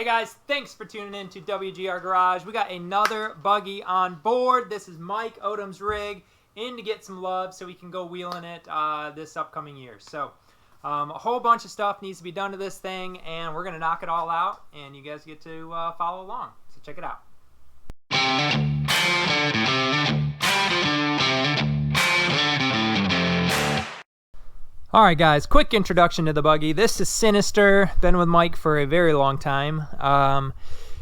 Hey guys, thanks for tuning in to WGR Garage. We got another buggy on board. This is Mike Odoms' rig in to get some love so we can go wheeling it this upcoming year. So a whole bunch of stuff needs to be done to this thing, and we're going to knock it all out, and you guys get to follow along. So check it out. Alright guys, quick introduction to the buggy. This is Sinister, been with Mike for a very long time.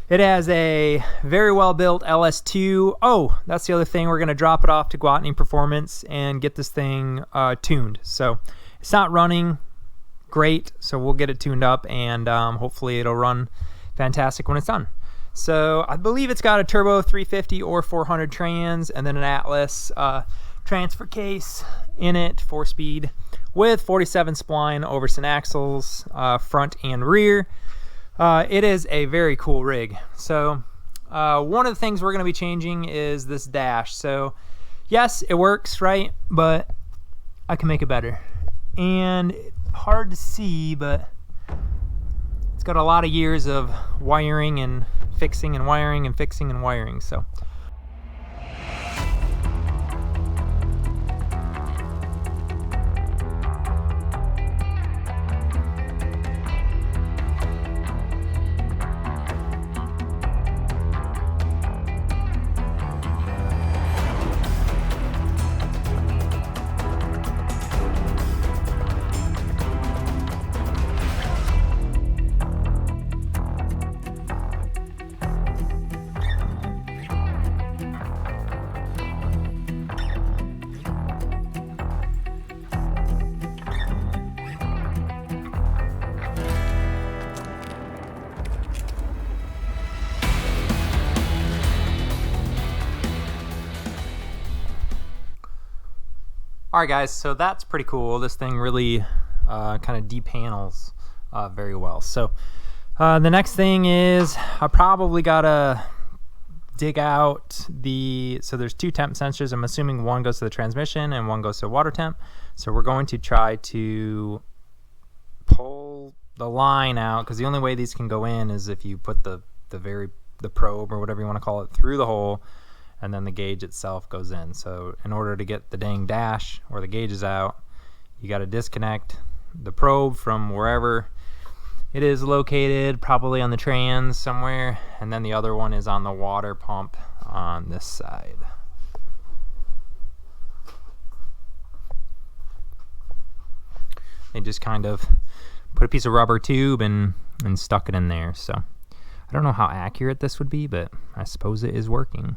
It has a very well built LS2. Oh, that's the other thing, we're going to drop it off to Guatney Performance and get this thing tuned. So it's not running great, so we'll get it tuned up and hopefully it'll run fantastic when it's done. So I believe it's got a turbo 350 or 400 trans and then an Atlas transfer case in it, 4-speed. With 47 spline Overson axles, front and rear. It is a very cool rig. So one of the things we're going to be changing is this dash. So yes, it works, right? But I can make it better. And hard to see, but it's got a lot of years of wiring and fixing and wiring and fixing and wiring. So alright guys, so that's pretty cool. This thing really kind of de-panels very well. So the next thing is I probably gotta dig out so there's two temp sensors. I'm assuming one goes to the transmission and one goes to water temp. So we're going to try to pull the line out, because the only way these can go in is if you put the probe or whatever you want to call it through the hole, and then the gauge itself goes in. So in order to get the dang dash or the gauges out, you got to disconnect the probe from wherever it is located, probably on the trans somewhere, and then the other one is on the water pump on this side. They just kind of put a piece of rubber tube and stuck it in there. So I don't know how accurate this would be, but I suppose it is working.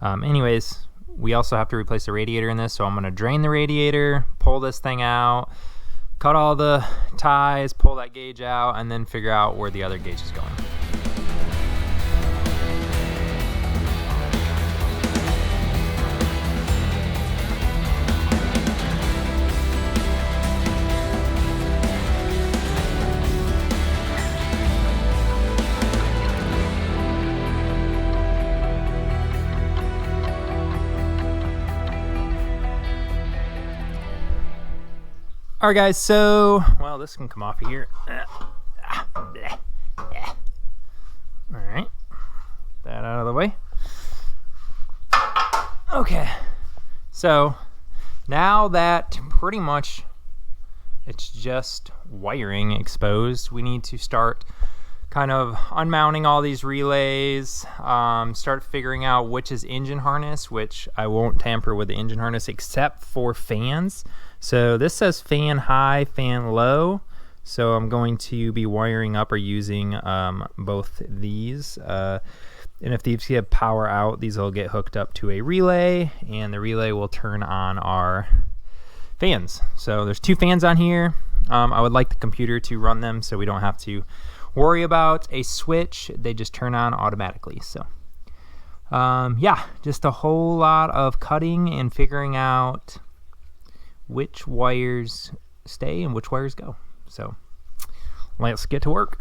Anyways, we also have to replace the radiator in this, so I'm going to drain the radiator, pull this thing out, cut all the ties, pull that gauge out, and then figure out where the other gauge is going. Alright guys, so, well, this can come off of here. Alright, that out of the way. Okay, so now that pretty much it's just wiring exposed, we need to start kind of unmounting all these relays, start figuring out which is engine harness, which I won't tamper with the engine harness except for fans. So this says fan high, fan low. So I'm going to be wiring up or using both these. And if these have power out, these will get hooked up to a relay, and the relay will turn on our fans. So there's two fans on here. I would like the computer to run them so we don't have to worry about a switch. They just turn on automatically. So yeah, just a whole lot of cutting and figuring out which wires stay and which wires go. So let's get to work.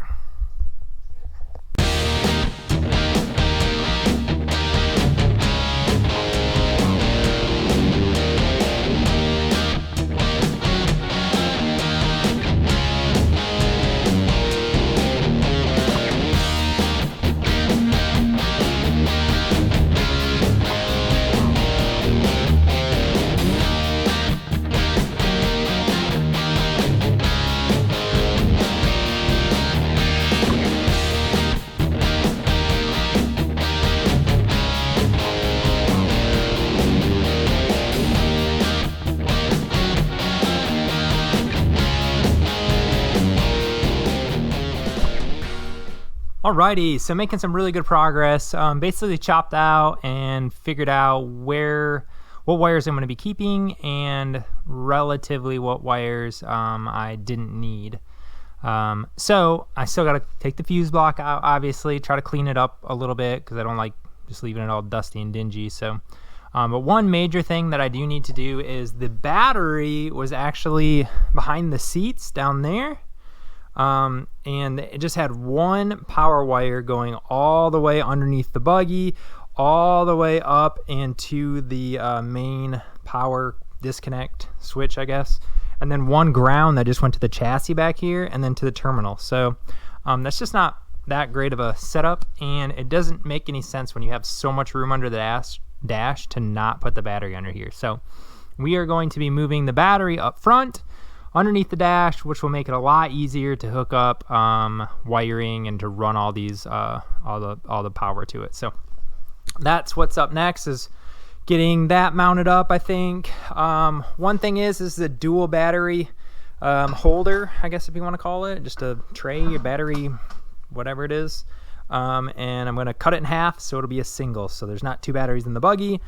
Alrighty, so making some really good progress. Basically chopped out and figured out what wires I'm going to be keeping and relatively what wires I didn't need. So I still got to take the fuse block out, obviously, try to clean it up a little bit because I don't like just leaving it all dusty and dingy. So, but one major thing that I do need to do is the battery was actually behind the seats down there. And it just had one power wire going all the way underneath the buggy, all the way up into the main power disconnect switch, I guess, and then one ground that just went to the chassis back here and then to the terminal. So that's just not that great of a setup, and it doesn't make any sense when you have so much room under the dash to not put the battery under here. So we are going to be moving the battery up front underneath the dash, which will make it a lot easier to hook up wiring and to run all these all the power to it. So that's what's up next, is getting that mounted up. I think one thing is this is a dual battery holder, I guess, if you want to call it, just a tray, a battery, whatever it is. And I'm going to cut it in half so it'll be a single, so there's not two batteries in the buggy.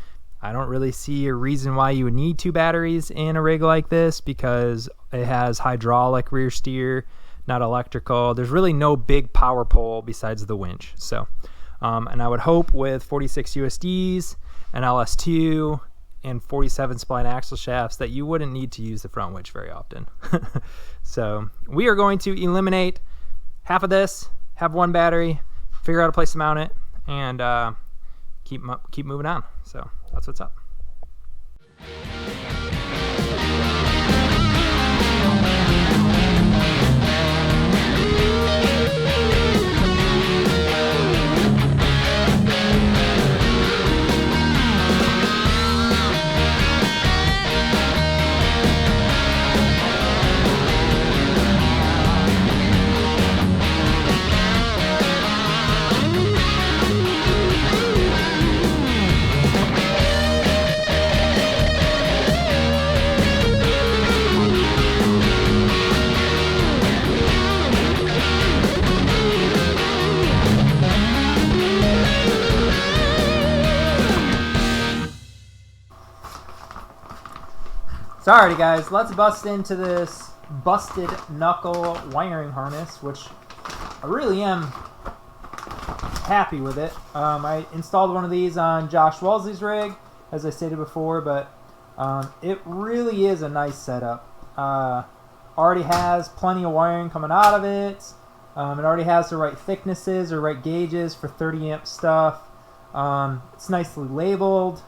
I don't really see a reason why you would need two batteries in a rig like this, because it has hydraulic rear steer, not electrical. There's really no big power pole besides the winch. So, and I would hope with 46 USDs, an LS2, and 47 spline axle shafts that you wouldn't need to use the front winch very often. So we are going to eliminate half of this, have one battery, figure out a place to mount it, and keep moving on. So that's what's up. Alrighty guys, let's bust into this busted knuckle wiring harness, which I really am happy with it. I installed one of these on Josh Wellesley's rig, as I stated before, but it really is a nice setup. Already has plenty of wiring coming out of it. It already has the right thicknesses or right gauges for 30 amp stuff. It's nicely labeled.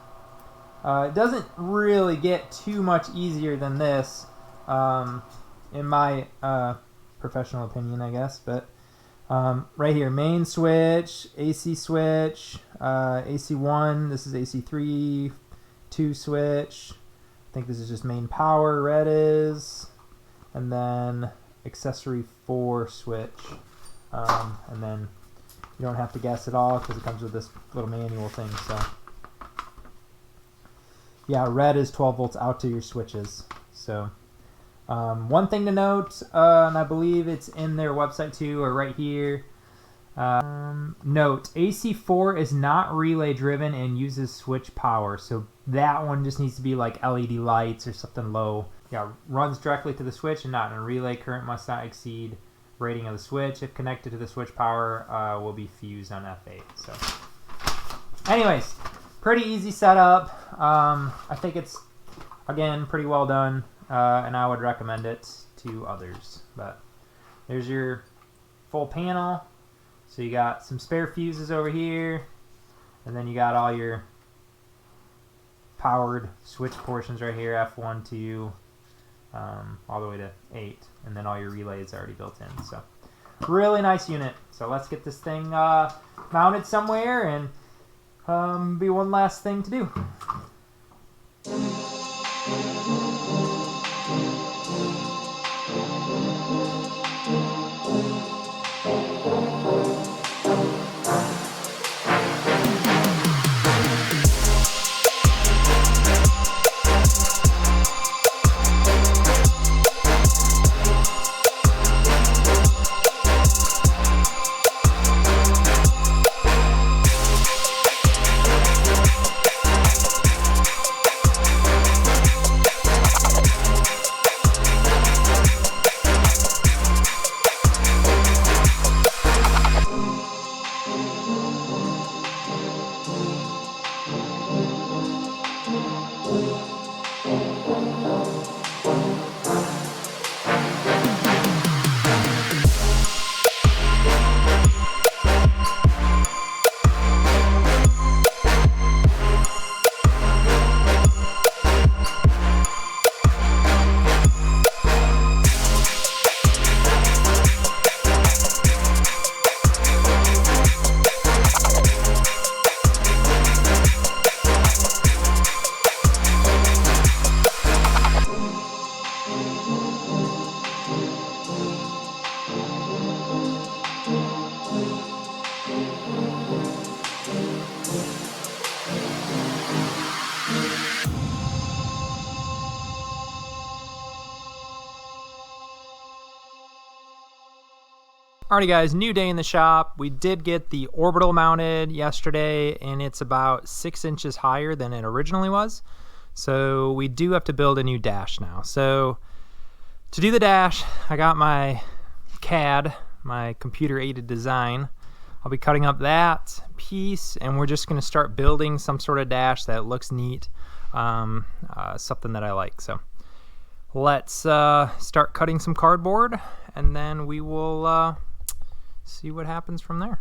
It doesn't really get too much easier than this, in my professional opinion, I guess. But right here, main switch, AC switch, AC1, this is AC3, 2 switch. I think this is just main power, red is. And then accessory 4 switch. And then you don't have to guess at all because it comes with this little manual thing. So yeah, red is 12 volts out to your switches. So one thing to note, and I believe it's in their website too, or right here. Note, AC4 is not relay driven and uses switch power. So that one just needs to be like LED lights or something low. Yeah, runs directly to the switch and not in a relay. Current must not exceed rating of the switch. If connected to the switch power, will be fused on F8. So anyways, pretty easy setup. I think it's, again, pretty well done, and I would recommend it to others. But there's your full panel. So you got some spare fuses over here, and then you got all your powered switch portions right here, F1, 2, all the way to 8, and then all your relays already built in. So really nice unit. So let's get this thing mounted somewhere and be one last thing to do. Alrighty guys, new day in the shop. We did get the orbital mounted yesterday, and it's about 6 inches higher than it originally was. So we do have to build a new dash now. So to do the dash, I got my CAD, my computer aided design. I'll be cutting up that piece, and we're just going to start building some sort of dash that looks neat, something that I like. So let's start cutting some cardboard, and then we will see what happens from there.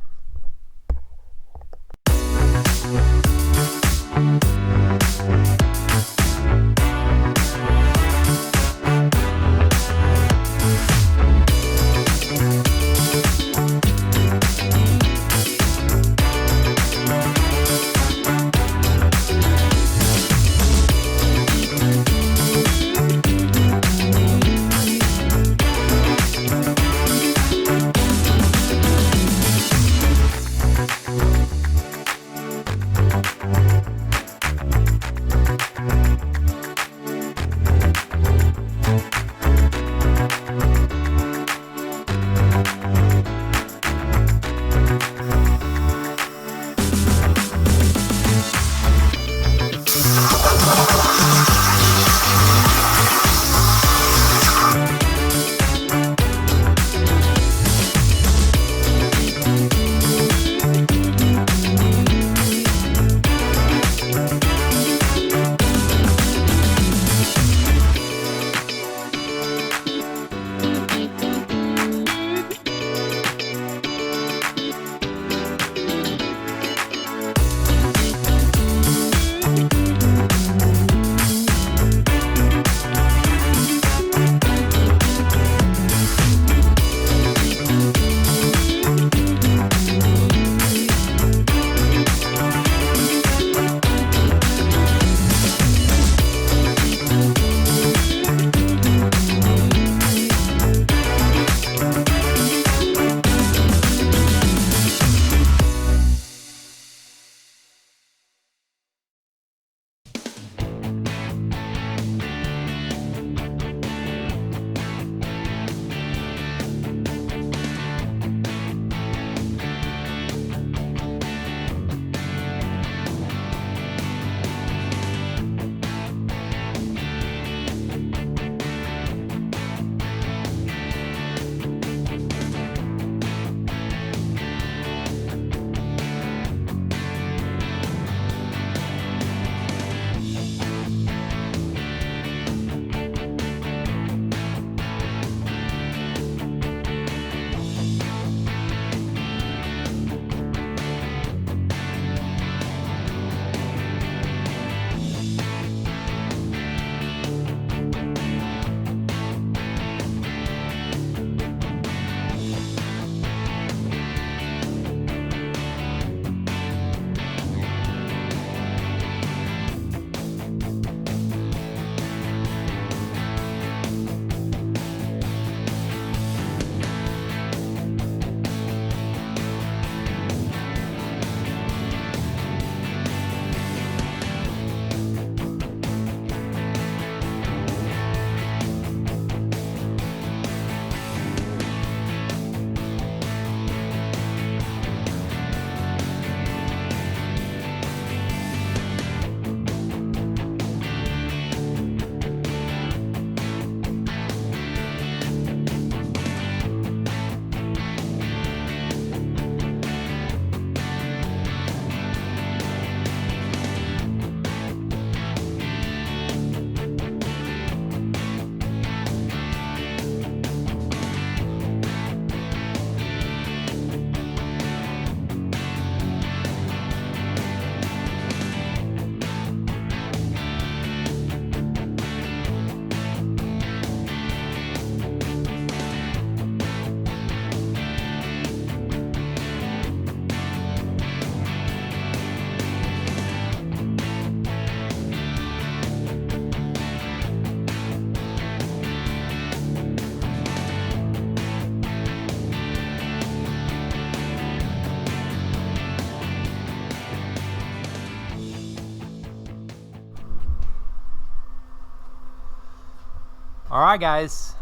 All right, guys.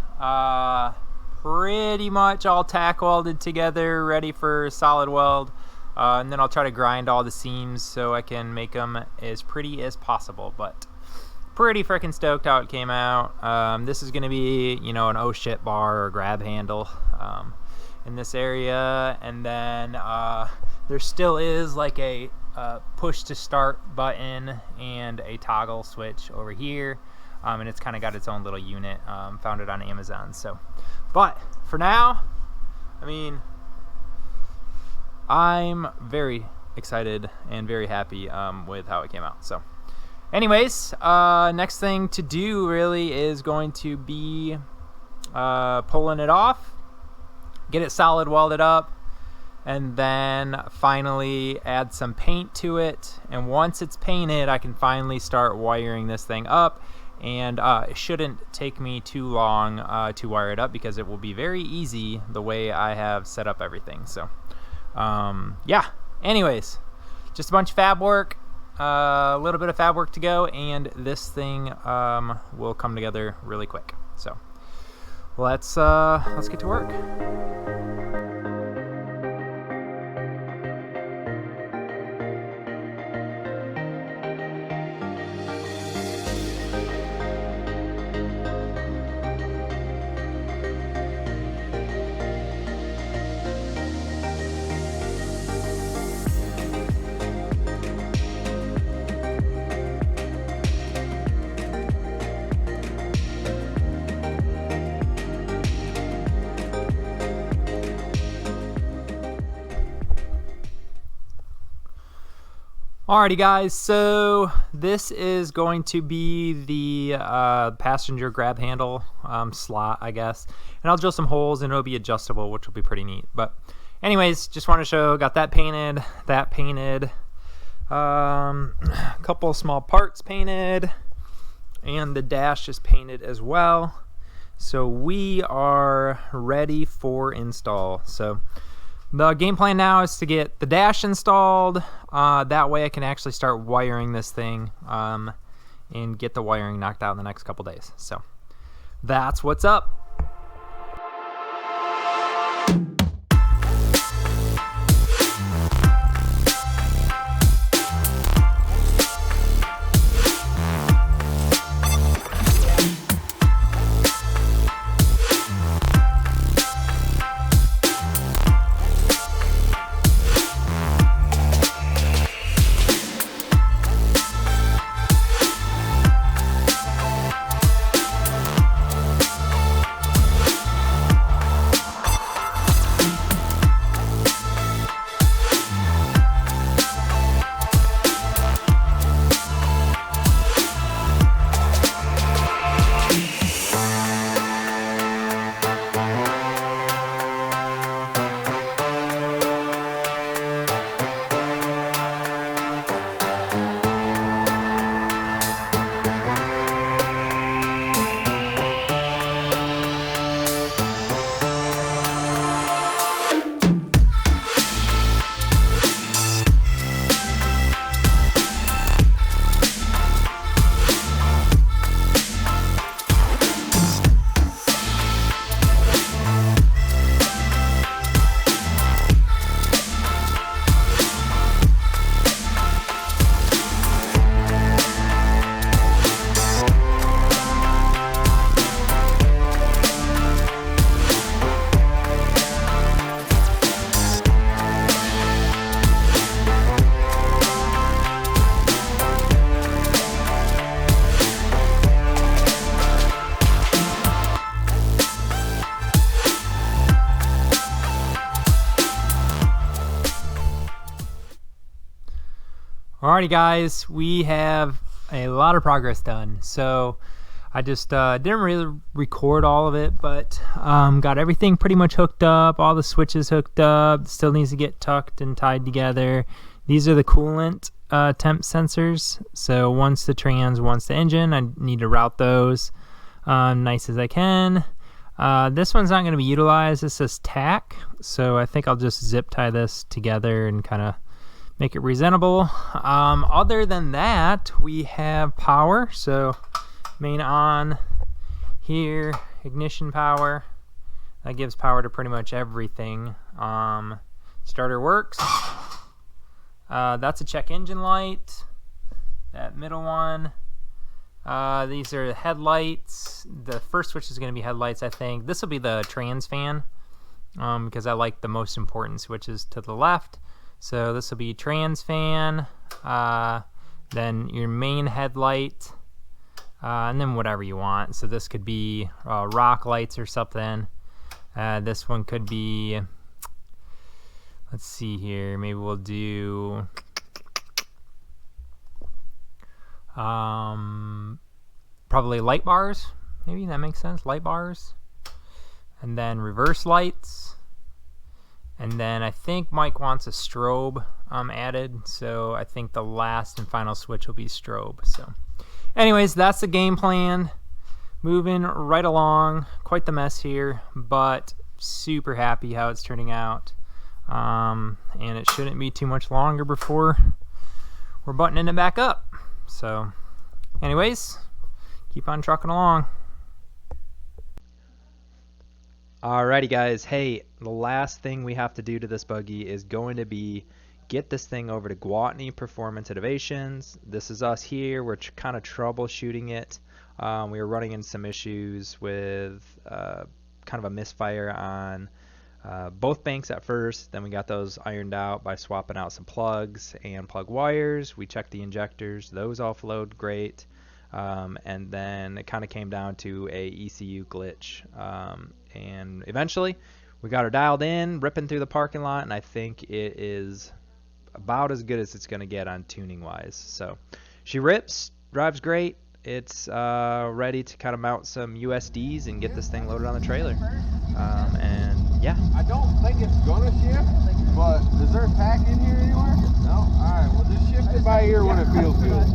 pretty much all tack welded together, ready for solid weld. And then I'll try to grind all the seams so I can make them as pretty as possible. But pretty freaking stoked how it came out. This is going to be, an oh shit bar or grab handle in this area. And then there still is like a push to start button and a toggle switch over here. And it's kind of got its own little unit. Found it on Amazon. So, but for now, I'm very excited and very happy with how it came out. So anyways, next thing to do really is going to be pulling it off, get it solid welded up, and then finally add some paint to it. And once it's painted, I can finally start wiring this thing up. And it shouldn't take me too long to wire it up because it will be very easy the way I have set up everything. So yeah, anyways, just a bunch of fab work, a little bit of fab work to go, and this thing will come together really quick. So let's get to work. Alrighty guys, so this is going to be the passenger grab handle slot, I guess. And I'll drill some holes and it'll be adjustable, which will be pretty neat. But anyways, just want to show, got that painted, a couple of small parts painted, and the dash is painted as well. So we are ready for install. So the game plan now is to get the dash installed. That way I can actually start wiring this thing and get the wiring knocked out in the next couple days. So that's what's up. Alrighty guys, we have a lot of progress done. So I just didn't really record all of it, but got everything pretty much hooked up, all the switches hooked up, still needs to get tucked and tied together. These are the coolant temp sensors. So one's the trans, one's the engine. I need to route those nice as I can. This one's not going to be utilized. This says tack, so I think I'll just zip tie this together and kind of make it presentable. Other than that, we have power. So main on here, ignition power. That gives power to pretty much everything. Starter works. That's a check engine light. That middle one. These are headlights. The first switch is going to be headlights, I think. This will be the trans fan, because I like the most important switches to the left. So this will be trans fan, then your main headlight, and then whatever you want. So this could be rock lights or something. This one could be, let's see here, maybe we'll do probably light bars. Maybe that makes sense. Light bars, and then reverse lights, and then I think Mike wants a strobe added. So I think the last and final switch will be strobe. So, anyways, that's the game plan. Moving right along. Quite the mess here, but super happy how it's turning out. And it shouldn't be too much longer before we're buttoning it back up. So, anyways, keep on trucking along. Alrighty guys, hey, the last thing we have to do to this buggy is going to be get this thing over to Gwatney Performance Innovations. This is us here. We're kind of troubleshooting it. We were running into some issues with kind of a misfire on both banks at first. Then we got those ironed out by swapping out some plugs and plug wires. We checked the injectors. Those all flowed great. And then it kind of came down to a ECU glitch. And eventually we got her dialed in, ripping through the parking lot, and I think it is about as good as it's going to get on tuning wise. So she rips, drives great. It's ready to kind of mount some USDs and get this thing loaded on the trailer. And yeah. I don't think it's gonna shift, but is there a pack in here anywhere? No? Alright, well just shift it by ear when it feels good.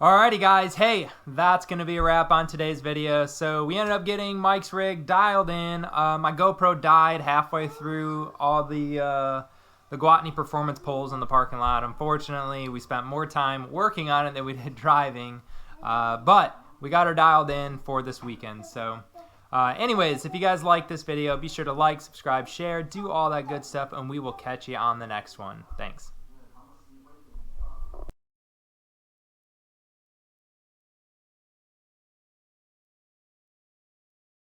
Alrighty guys, hey, that's going to be a wrap on today's video. So we ended up getting Mike's rig dialed in. My GoPro died halfway through all the Gwatney performance poles in the parking lot. Unfortunately, we spent more time working on it than we did driving. But we got her dialed in for this weekend. So anyways, if you guys like this video, be sure to like, subscribe, share, do all that good stuff, and we will catch you on the next one. Thanks.